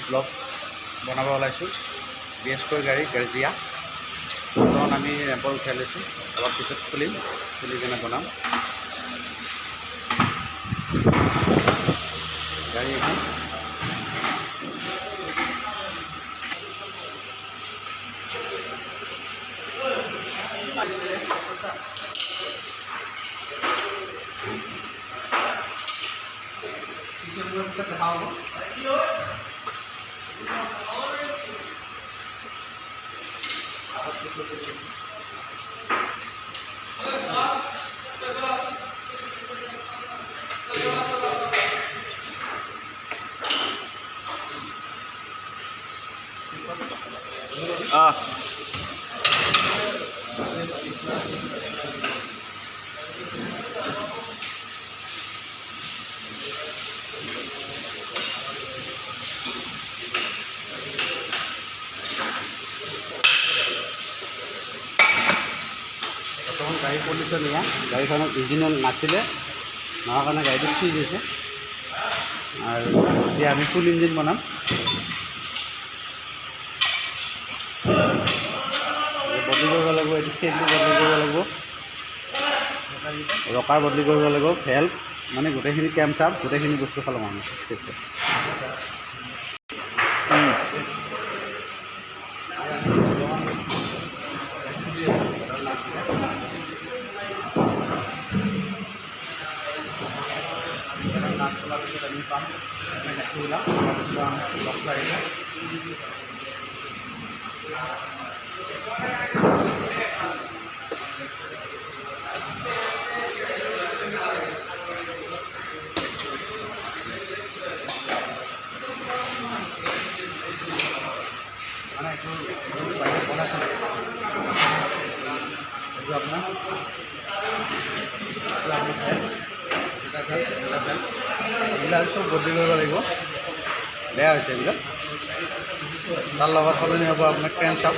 Blog বনাব ওলাইছোঁ। BS4 গাড়ী গাৰ্জিয়া বৰ্তমান আমি ৰেম্পত উঠাই লৈছোঁ। অলপ পিছত খুলি কিনে বনাম গাড়ী এখন। বৰ্তমান গাড়ী পলিউশ্যন নিয়া গাড়ীখনত ইঞ্জিন নাছিলে, নোহোৱাৰ কাৰণে গাড়ীটো চিজ হৈছে। আৰু এতিয়া আমি ফুল ইঞ্জিন বনাম। বদলি কৰিব লাগিব, এইটো চেটটো বদলি কৰিব লাগিব, ৰকাৰ বদলি কৰিব লাগিব, ভেল্ভ মানে গোটেইখিনি কেম্প চাপ গোটেইখিনি বস্তু খালাম আমি ষ্টেপটো। আমি পাম গাখীৰ ওলাম লগ লাগিব। মানে এইটো বনাইছে এইটো আপোনাৰ এইবিলাক চব বদলি কৰিব লাগিব, বেয়া হৈছে এইবিলাক। তাৰ লগত সলনি হ'ব আপোনাৰ ক্ৰেন চাপ,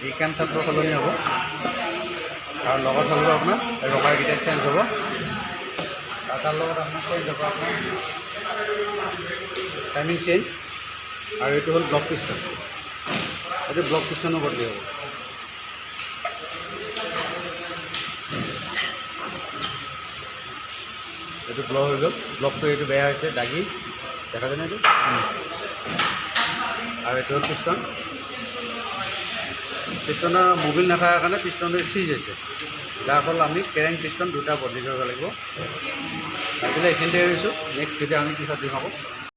এই ক্ৰেন চাপটো সলনি হ'ব। আৰু লগত হ'ব আপোনাৰ ৰকাৰকেইটা চেঞ্জ হ'ব। আৰু তাৰ লগত আপোনাৰ চেঞ্জ হ'ব আপোনাৰ টাইমিং চেঞ্জ। আৰু এইটো হ'ল ব্লক পিষ্টন, এইটো ব্লক পিষ্টনো বদলি হ'ব। এইটো ব্লক হৈ গ'ল, ব্লকটো এইটো বেয়া হৈছে, দাগি দেখা যায় এইটো। আৰু এইটো হ'ল পিষ্টন, পিষ্টনৰ মোবিল নাথাকাৰ কাৰণে পিষ্টনটো চিজ হৈছে, যাৰ ফলত আমি কেৰেং পিষ্টন দুটা বদলি কৰিব লাগিব। আজিলৈ এইখিনিতে এৰিছোঁ, নেক্সট ভিডিঅ' আমি পিছত দিম আকৌ।